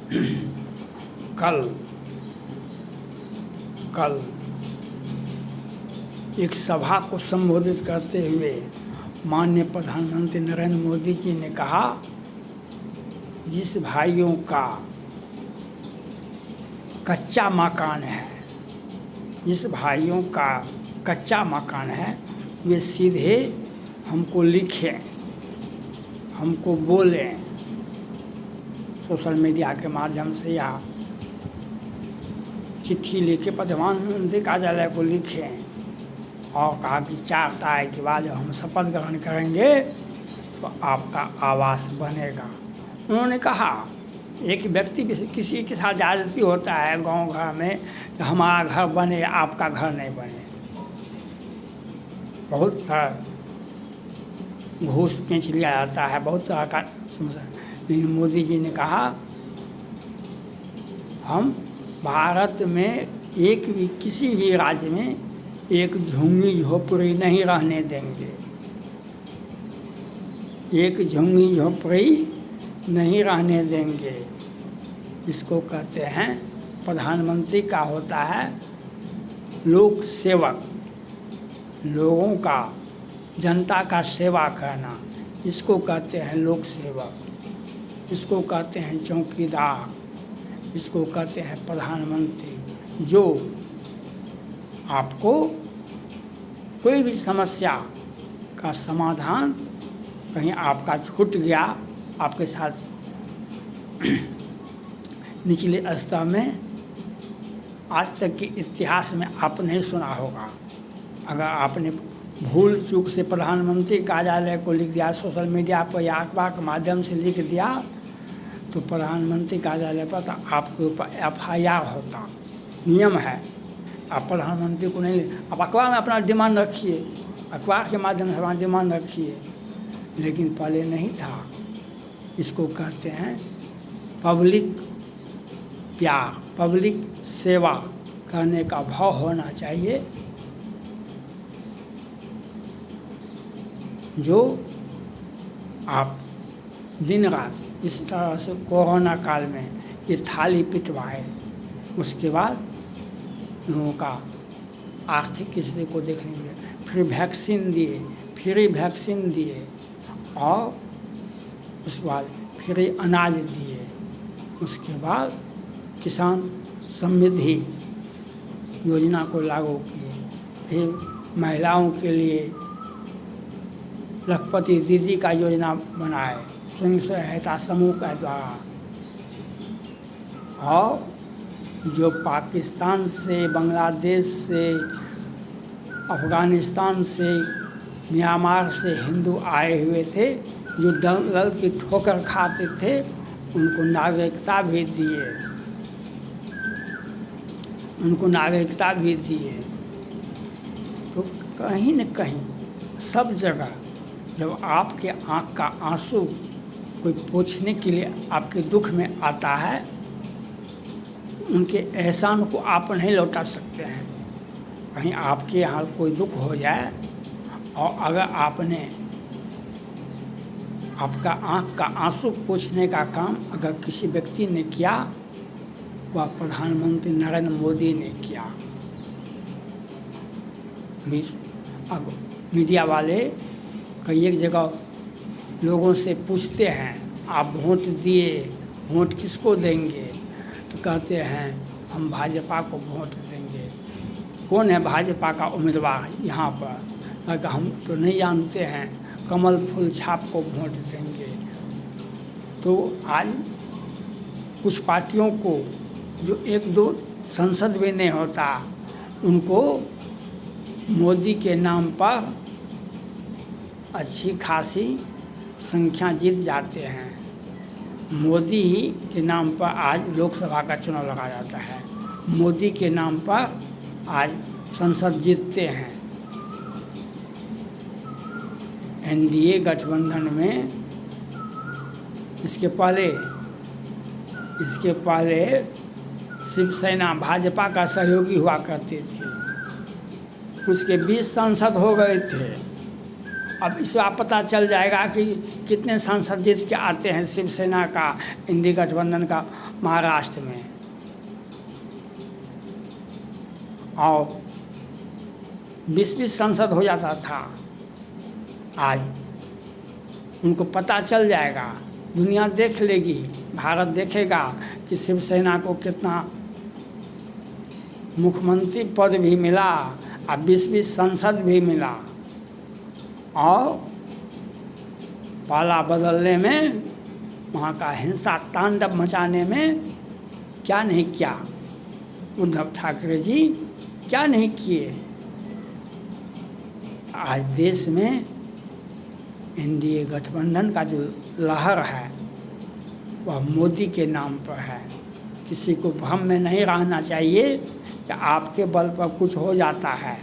कल कल एक सभा को संबोधित करते हुए माननीय प्रधानमंत्री नरेंद्र मोदी जी ने कहा, जिस भाइयों का कच्चा मकान है, जिस भाइयों का कच्चा मकान है, वे सीधे हमको लिखें, हमको बोलें, सोशल मीडिया के माध्यम से या चिट्ठी लेके प्रधानमंत्री कार्यालय को लिखें। और कहा कि 4 तारीख के बाद जब हम शपथ ग्रहण करेंगे तो आपका आवास बनेगा। उन्होंने कहा, एक व्यक्ति किसी के साथ ज़्यादती होता है गांव घर में कि हमारा घर बने, आपका घर नहीं बने, बहुत घूस पेंच लिया जाता है, बहुत तरह का समस्या। लेकिन मोदी जी ने कहा, हम भारत में एक भी किसी भी राज्य में एक झुग्गी झोपड़ी नहीं रहने देंगे, एक झुग्गी झोपड़ी नहीं रहने देंगे। इसको कहते हैं, प्रधानमंत्री का होता है लोक सेवक, लोगों का, जनता का सेवा करना, इसको कहते हैं लोक सेवक, इसको कहते हैं चौकीदार, इसको कहते हैं प्रधानमंत्री। जो आपको कोई भी समस्या का समाधान, कहीं आपका छूट गया, आपके साथ निचले स्तर में आज तक के इतिहास में आप नहीं सुना होगा। अगर आपने भूल चूक से प्रधानमंत्री कार्यालय को लिख दिया, सोशल मीडिया पर या अखबार के माध्यम से लिख दिया, तो प्रधानमंत्री कार्यालय पर तो आपके ऊपर FIR होता, नियम है। आप प्रधानमंत्री को नहीं, आप अखबार में अपना डिमांड रखिए, अखबार के माध्यम से अपना डिमांड रखिए, लेकिन पहले नहीं था। इसको कहते हैं पब्लिक प्यार, पब्लिक सेवा करने का भाव होना चाहिए, जो आप दिन रात इस तरह से कोरोना काल में ये थाली पिटवाए, उसके बाद लोगों का आर्थिक स्थिति को देखने के लिए फिर वैक्सीन दिए, फ्री वैक्सीन दिए, और उसके बाद फ्री अनाज दिए, उसके बाद किसान समृद्धि योजना को लागू किए, फिर महिलाओं के लिए लखपति दीदी का योजना बनाए स्वयं सहायता समूह के द्वारा। और जो पाकिस्तान से, बांग्लादेश से, अफ़गानिस्तान से, म्यांमार से हिंदू आए हुए थे, जो दंगल की ठोकर खाते थे, उनको नागरिकता भी दिए, उनको नागरिकता भी दिए। तो कहीं न कहीं सब जगह जब आपके आँख का आंसू कोई पोंछने के लिए आपके दुख में आता है, उनके एहसान को आप नहीं लौटा सकते हैं। कहीं आपके यहाँ कोई दुख हो जाए और अगर आपने आपका आँख का आंसू पोंछने का काम अगर किसी व्यक्ति ने किया, वह प्रधानमंत्री नरेंद्र मोदी ने किया। अब मीडिया वाले कई एक जगह लोगों से पूछते हैं, आप वोट दिए, वोट किसको देंगे? तो कहते हैं हम भाजपा को वोट देंगे। कौन है भाजपा का उम्मीदवार यहाँ पर? अगर हम तो नहीं जानते हैं, कमल फूल छाप को वोट देंगे। तो आज कुछ पार्टियों को जो 1-2 संसद भी नहीं होता, उनको मोदी के नाम पर अच्छी खासी संख्या जीत जाते हैं। मोदी ही के नाम पर आज लोकसभा का चुनाव लगा जाता है, मोदी के नाम पर आज संसद जीतते हैं। NDA गठबंधन में इसके पहले शिवसेना भाजपा का सहयोगी हुआ करती थी, उसके 20 सांसद हो गए थे, अब इस बार पता चल जाएगा कि कितने सांसद जीत के आते हैं शिवसेना का, इंडी गठबंधन का महाराष्ट्र में। और 20-20 सांसद हो जाता था, आज उनको पता चल जाएगा, दुनिया देख लेगी, भारत देखेगा कि शिवसेना को कितना मुख्यमंत्री पद भी मिला और 20-20 सांसद भी मिला, और पाला बदलने में, वहाँ का हिंसा तांडव मचाने में क्या नहीं किया उद्धव ठाकरे जी, क्या नहीं किए। आज देश में एनडीए गठबंधन का जो लहर है वह मोदी के नाम पर है। किसी को भ्रम में नहीं रहना चाहिए कि आपके बल पर कुछ हो जाता है।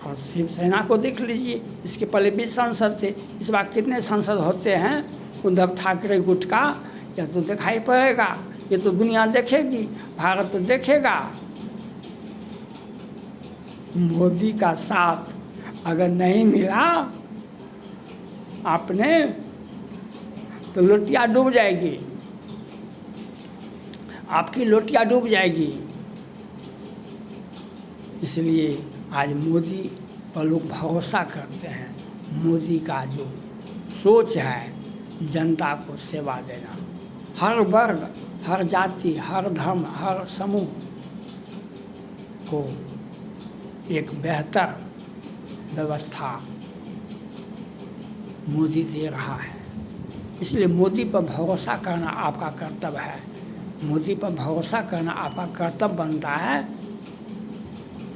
और शिवसेना को देख लीजिए, इसके पहले 20 सांसद थे, इस बार कितने सांसद होते हैं उद्धव ठाकरे गुट का, यह तो दिखाई पड़ेगा, ये तो दुनिया देखेगी, भारत तो देखेगा। मोदी का साथ अगर नहीं मिला आपने तो लोटिया डूब जाएगी, आपकी लोटिया डूब जाएगी। इसलिए आज मोदी पर लोग भरोसा करते हैं। मोदी का जो सोच है जनता को सेवा देना, हर वर्ग, हर जाति, हर धर्म, हर समूह को एक बेहतर व्यवस्था मोदी दे रहा है। इसलिए मोदी पर भरोसा करना आपका कर्तव्य है। मोदी पर भरोसा करना आपका कर्तव्य बनता है।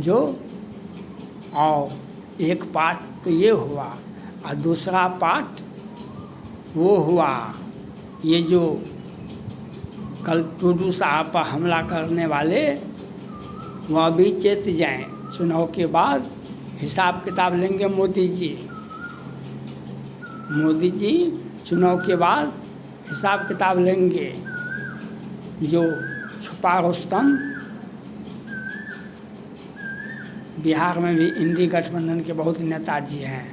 जो और एक पार्ट तो ये हुआ और दूसरा पार्ट वो हुआ, ये जो कल टूडू साहब पर हमला करने वाले वह भी चेत जाएं। चुनाव के बाद हिसाब किताब लेंगे मोदी जी। मोदी जी चुनाव के बाद हिसाब किताब लेंगे। जो छुपा रुस्तम, बिहार में भी इंडी गठबंधन के बहुत नेताजी हैं।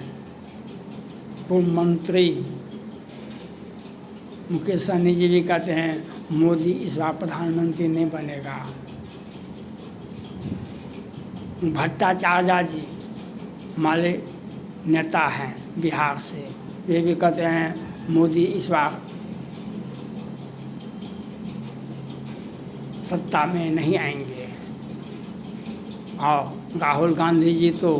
पूर्व मंत्री मुकेश सहनी जी भी कहते हैं मोदी इस बार प्रधानमंत्री नहीं बनेगा। भट्टाचार्य जी हमारे नेता हैं बिहार से, वे भी कहते हैं मोदी इस बार सत्ता में नहीं आएंगे। और राहुल गांधी जी तो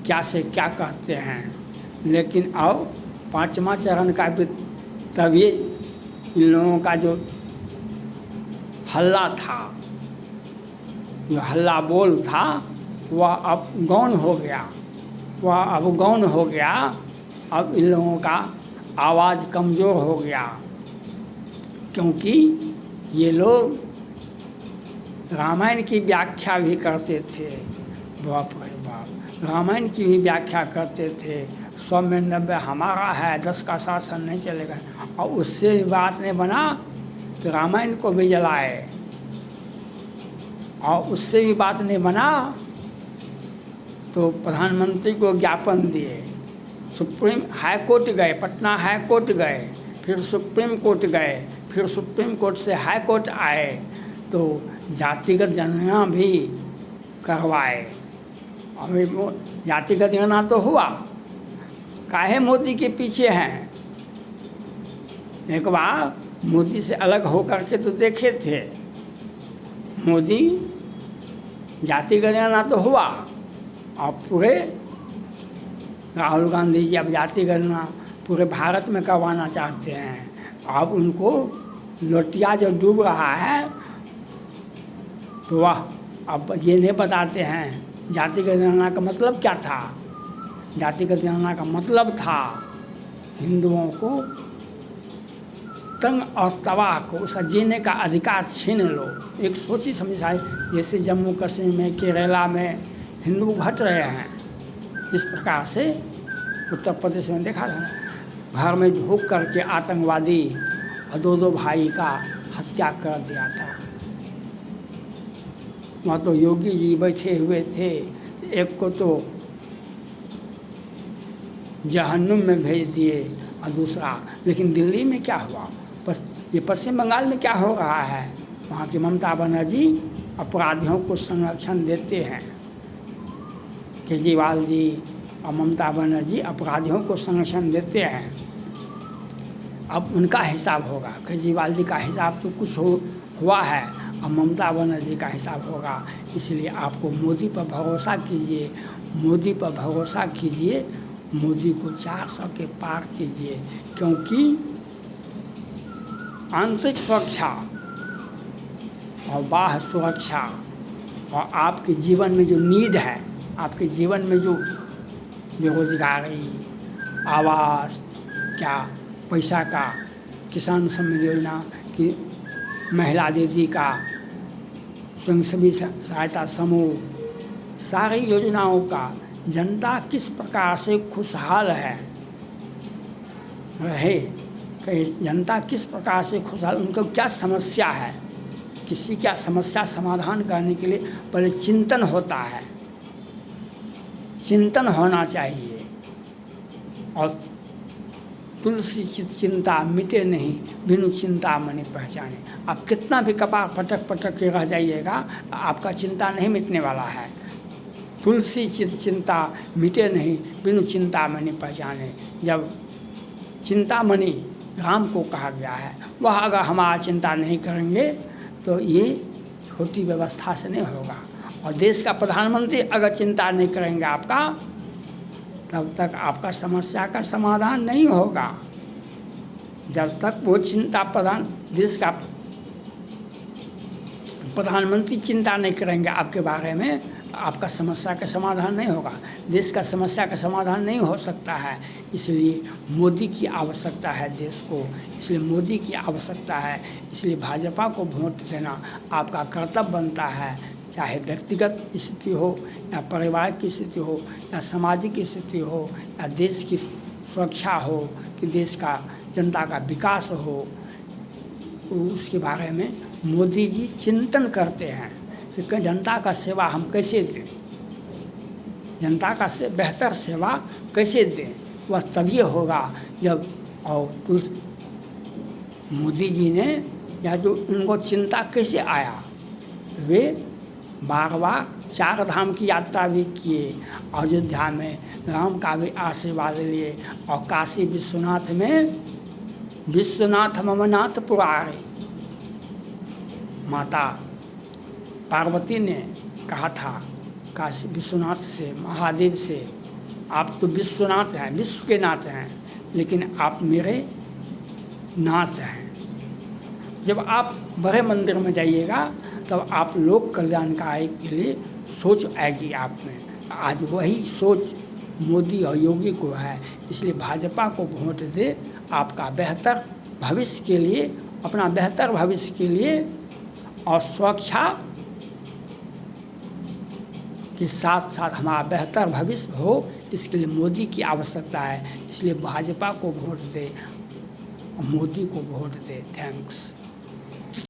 क्या से क्या कहते हैं, लेकिन अब 5वां चरण का भी तभी इन लोगों का जो हल्ला था, जो हल्ला बोल था, वह अब गौन हो गया। वह अब गौन हो गया। अब इन लोगों का आवाज़ कमज़ोर हो गया, क्योंकि ये लोग रामायण की व्याख्या भी करते थे। बाप रे बाप, रामायण की भी व्याख्या करते थे। 100 में 90 हमारा है, 10 का शासन नहीं चलेगा। और उससे बात नहीं बना तो रामायण को भी जलाए, और उससे भी बात नहीं बना तो प्रधानमंत्री को ज्ञापन दिए। सुप्रीम हाई कोर्ट गए, पटना हाई कोर्ट गए, फिर सुप्रीम कोर्ट गए, फिर सुप्रीम कोर्ट से हाई कोर्ट आए, तो जातिगत जनगणना भी करवाए। अभी जातिगत जनगणना तो हुआ, काहे मोदी के पीछे हैं। एक बार मोदी से अलग होकर के तो देखे थे। मोदी जातिगत जनगणना तो हुआ, और पूरे राहुल गांधी जी अब जातिगत जनगणना पूरे भारत में करवाना चाहते हैं। अब उनको लोटिया जो डूब रहा है, तो वह अब ये नहीं बताते हैं जातिगत जनगणना का मतलब क्या था। जातिगत जनगणना का मतलब था हिंदुओं को तंग और तबाह को उसका जीने का अधिकार छीन लो। एक सोची समझी, जैसे जम्मू कश्मीर में, केरला में हिंदू घट रहे हैं, इस प्रकार से उत्तर प्रदेश में देखा था, घर में ढुक करके आतंकवादी और 2 भाई का हत्या कर दिया था। वहाँ तो योगी जी बैठे हुए थे, एक को तो जहन्नुम में भेज दिए। और दूसरा, लेकिन दिल्ली में क्या हुआ, ये पश्चिम बंगाल में क्या हो रहा है, वहाँ की ममता बनर्जी अपराधियों को संरक्षण देते हैं। केजरीवाल जी और ममता बनर्जी अपराधियों को संरक्षण देते हैं। अब उनका हिसाब होगा, केजरीवाल जी का हिसाब तो कुछ हुआ है, अब ममता बनर्जी का हिसाब होगा। इसलिए आपको मोदी पर भरोसा कीजिए, मोदी पर भरोसा कीजिए, मोदी को 400 के पार कीजिए, क्योंकि आंतरिक सुरक्षा और बाह्य सुरक्षा और आपके जीवन में जो नीड है, आपके जीवन में जो बेरोजगारी, आवास, क्या पैसा का, किसान सम्मान योजना की, महिला दीदी का, स्वयंसेवी सहायता समूह, सारी योजनाओं का जनता किस प्रकार से खुशहाल है रहे, जनता किस प्रकार से खुशहाल, उनको क्या समस्या है, किसी क्या समस्या समाधान करने के लिए पहले चिंतन होता है, चिंतन होना चाहिए। और तुलसी चिंता मिटे नहीं, बिनु चिंता मनि पहचाने। आप कितना भी कपार पटक पटक के रह जाइएगा, आपका चिंता नहीं मिटने वाला है। तुलसी चिंता मिटे नहीं, बिनु चिंता मनि पहचाने। जब चिंतामणि राम को कहा गया है, वह अगर हमारा चिंता नहीं करेंगे तो ये छोटी व्यवस्था से नहीं होगा। और देश का प्रधानमंत्री अगर चिंता नहीं करेंगे आपका, तब तक आपका समस्या का समाधान नहीं होगा। जब तक वो देश का प्रधानमंत्री चिंता नहीं करेंगे आपके बारे में, आपका समस्या का समाधान नहीं होगा, देश का समस्या का समाधान नहीं हो सकता है। इसलिए मोदी की आवश्यकता है देश को, इसलिए मोदी की आवश्यकता है। इसलिए भाजपा को वोट देना आपका कर्तव्य बनता है, चाहे व्यक्तिगत स्थिति हो या परिवार की स्थिति हो या सामाजिक स्थिति हो या देश की सुरक्षा हो कि देश का जनता का विकास हो, उसके बारे में मोदी जी चिंतन करते हैं कि जनता का सेवा हम कैसे दें, जनता का बेहतर सेवा कैसे दें। वह तभी होगा जब, और मोदी जी ने या जो उनको चिंता कैसे आया, वे बार बार 4 धाम की यात्रा भी किए, अयोध्या में राम का भी आशीर्वाद लिए, और काशी विश्वनाथ में विश्वनाथ ममनाथ पुरारे, माता पार्वती ने कहा था काशी विश्वनाथ से, महादेव से, आप तो विश्वनाथ हैं, विश्व के नाथ हैं, लेकिन आप मेरे नाथ हैं। जब आप बड़े मंदिर में जाइएगा तब आप लोक कल्याणकारी के लिए सोच आएगी आप में। आज वही सोच मोदी और योगी को है, इसलिए भाजपा को वोट दे, आपका बेहतर भविष्य के लिए, अपना बेहतर भविष्य के लिए और सुरक्षा के साथ साथ हमारा बेहतर भविष्य हो, इसके लिए मोदी की आवश्यकता है। इसलिए भाजपा को वोट दे, मोदी को वोट दे। थैंक्स।